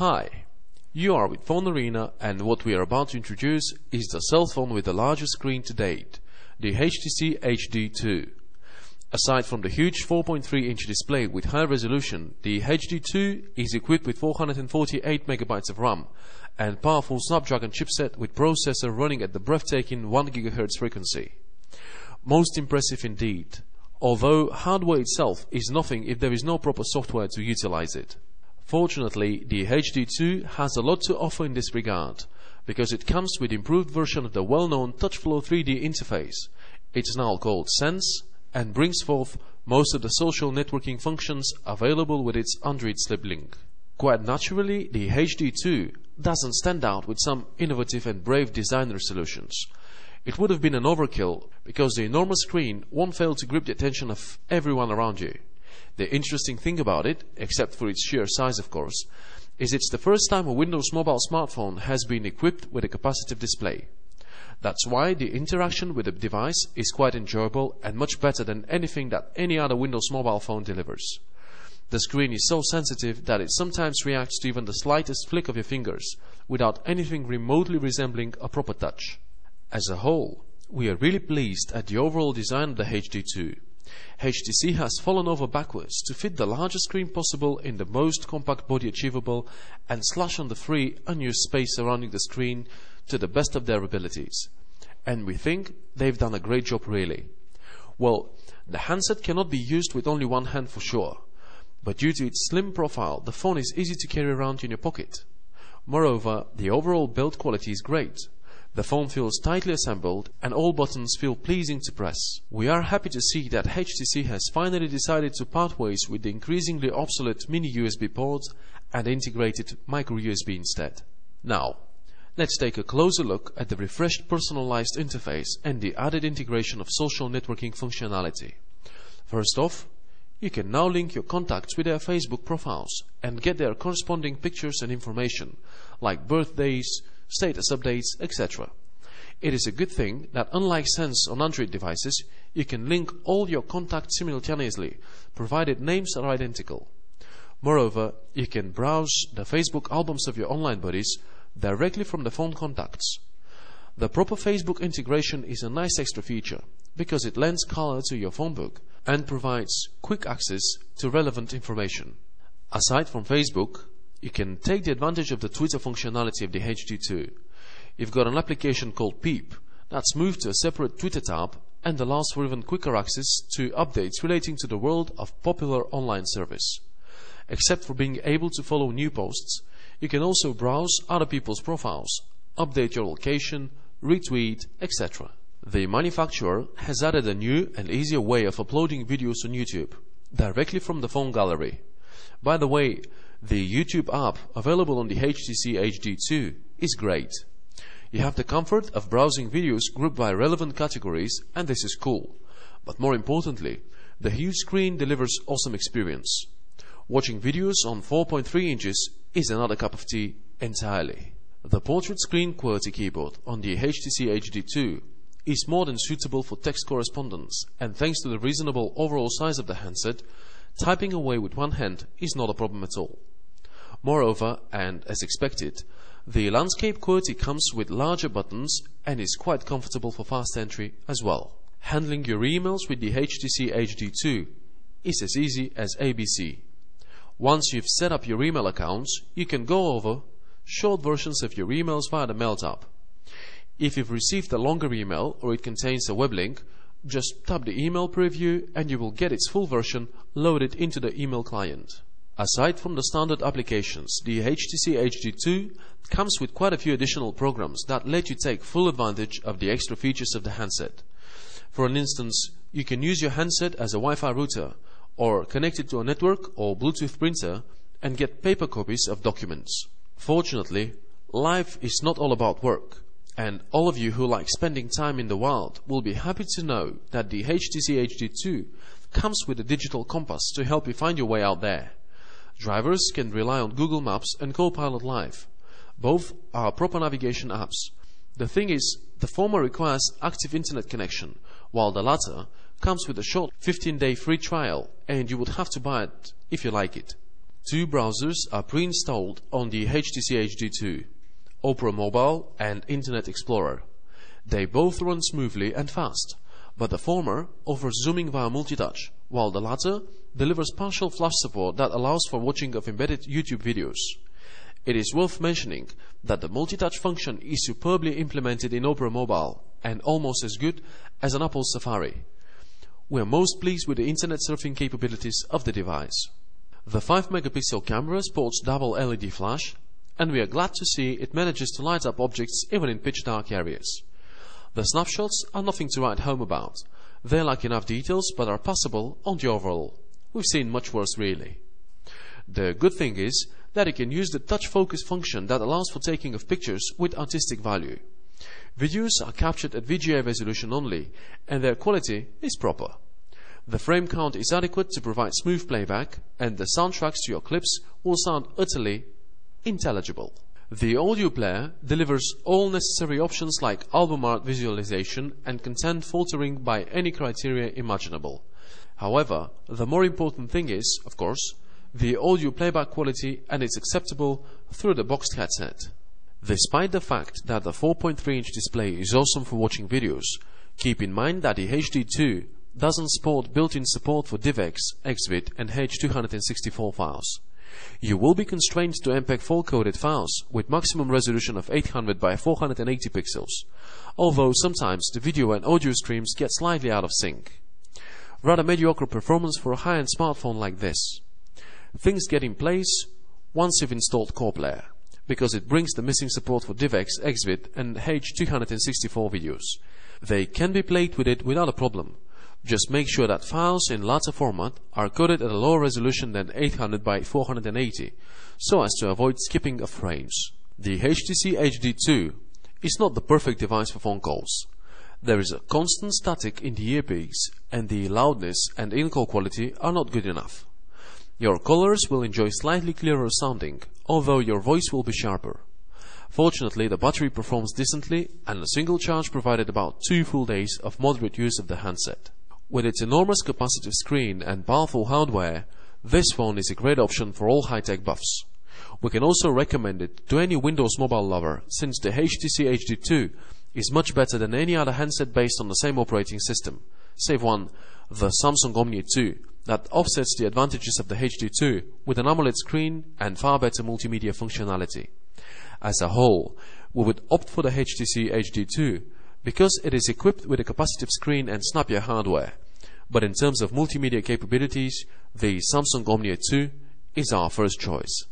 Hi, you are with Phone Arena, and what we are about to introduce is the cell phone with the largest screen to date, the HTC HD2. Aside from the huge 4.3-inch display with high resolution, the HD2 is equipped with 448 MB of RAM and powerful Snapdragon chipset with processor running at the breathtaking 1 GHz frequency. Most impressive indeed, although hardware itself is nothing if there is no proper software to utilize it. Fortunately, the HD2 has a lot to offer in this regard, because it comes with improved version of the well-known TouchFlow 3D interface. It's now called Sense, and brings forth most of the social networking functions available with its Android sibling. Quite naturally, the HD2 doesn't stand out with some innovative and brave designer solutions. It would have been an overkill, because the enormous screen won't fail to grip the attention of everyone around you. The interesting thing about it, except for its sheer size of course, is it's the first time a Windows mobile smartphone has been equipped with a capacitive display. That's why the interaction with the device is quite enjoyable and much better than anything that any other Windows mobile phone delivers. The screen is so sensitive that it sometimes reacts to even the slightest flick of your fingers, without anything remotely resembling a proper touch. As a whole, we are really pleased at the overall design of the HD2. HTC has fallen over backwards to fit the largest screen possible in the most compact body achievable and slash on the free, unused space surrounding the screen to the best of their abilities. And we think they've done a great job really. Well, the handset cannot be used with only one hand for sure, but due to its slim profile, the phone is easy to carry around in your pocket. Moreover, the overall build quality is great. The phone feels tightly assembled and all buttons feel pleasing to press. We are happy to see that HTC has finally decided to part ways with the increasingly obsolete mini USB ports and integrated micro USB instead. Now, let's take a closer look at the refreshed personalized interface and the added integration of social networking functionality. First off, you can now link your contacts with their Facebook profiles and get their corresponding pictures and information, like birthdays, status updates, etc. It is a good thing that unlike Sense on Android devices, you can link all your contacts simultaneously, provided names are identical. Moreover, you can browse the Facebook albums of your online buddies directly from the phone contacts. The proper Facebook integration is a nice extra feature, because it lends color to your phone book and provides quick access to relevant information. Aside from Facebook, you can take the advantage of the Twitter functionality of the HD2. You've got an application called Peep that's moved to a separate Twitter tab and allows for even quicker access to updates relating to the world of popular online service. Except for being able to follow new posts, you can also browse other people's profiles, update your location, retweet, etc. The manufacturer has added a new and easier way of uploading videos on YouTube, directly from the phone gallery. By the way, the YouTube app available on the HTC HD2 is great. You have the comfort of browsing videos grouped by relevant categories, and this is cool. But more importantly, the huge screen delivers awesome experience. Watching videos on 4.3 inches is another cup of tea entirely. The portrait screen QWERTY keyboard on the HTC HD2 is more than suitable for text correspondence, and thanks to the reasonable overall size of the handset, typing away with one hand is not a problem at all. Moreover, and as expected, the landscape QWERTY comes with larger buttons and is quite comfortable for fast entry as well. Handling your emails with the HTC HD2 is as easy as ABC. Once you've set up your email accounts, you can go over short versions of your emails via the Mail tab. If you've received a longer email or it contains a web link, just tap the email preview and you will get its full version loaded into the email client. Aside from the standard applications, the HTC HD2 comes with quite a few additional programs that let you take full advantage of the extra features of the handset. For an instance, you can use your handset as a Wi-Fi router, or connect it to a network or Bluetooth printer and get paper copies of documents. Fortunately, life is not all about work, and all of you who like spending time in the wild will be happy to know that the HTC HD2 comes with a digital compass to help you find your way out there. Drivers can rely on Google Maps and Copilot Live. Both are proper navigation apps. The thing is, the former requires active internet connection, while the latter comes with a short 15-day free trial, and you would have to buy it if you like it. Two browsers are pre-installed on the HTC HD2, Opera Mobile and Internet Explorer. They both run smoothly and fast, but the former offers zooming via multitouch, while the latter delivers partial flash support that allows for watching of embedded YouTube videos. It is worth mentioning that the multitouch function is superbly implemented in Opera Mobile and almost as good as an Apple Safari. We are most pleased with the internet surfing capabilities of the device. The 5-megapixel camera sports double LED flash, and we are glad to see it manages to light up objects even in pitch dark areas. The snapshots are nothing to write home about. They lack enough details but are passable on the overall. We've seen much worse really. The good thing is that you can use the touch focus function that allows for taking of pictures with artistic value. Videos are captured at VGA resolution only, and their quality is proper. The frame count is adequate to provide smooth playback, and the soundtracks to your clips will sound utterly intelligible. The audio player delivers all necessary options like album art visualization and content filtering by any criteria imaginable. However, the more important thing is, of course, the audio playback quality, and it's acceptable through the boxed headset. Despite the fact that the 4.3-inch display is awesome for watching videos, keep in mind that the HD2 doesn't support built-in support for DivX, XVID and H264 files. You will be constrained to MPEG-4 coded files with maximum resolution of 800 by 480 pixels, although sometimes the video and audio streams get slightly out of sync. Rather mediocre performance for a high-end smartphone like this. Things get in place once you've installed Core Player, because it brings the missing support for DivX, XVID and H264 videos. They can be played with it without a problem. Just make sure that files in latter format are coded at a lower resolution than 800 by 480, so as to avoid skipping of frames. The HTC HD2 is not the perfect device for phone calls. There is a constant static in the earpiece, and the loudness and in-call quality are not good enough. Your callers will enjoy slightly clearer sounding, although your voice will be sharper. Fortunately, the battery performs decently, and a single charge provided about 2 full days of moderate use of the handset. With its enormous capacitive screen and powerful hardware, this phone is a great option for all high-tech buffs. We can also recommend it to any Windows mobile lover, since the HTC HD2 is much better than any other handset based on the same operating system, save one, the Samsung Omnia 2, that offsets the advantages of the HD2 with an AMOLED screen and far better multimedia functionality. As a whole, we would opt for the HTC HD2 because it is equipped with a capacitive screen and snappier hardware. But in terms of multimedia capabilities, the Samsung Omnia 2 is our first choice.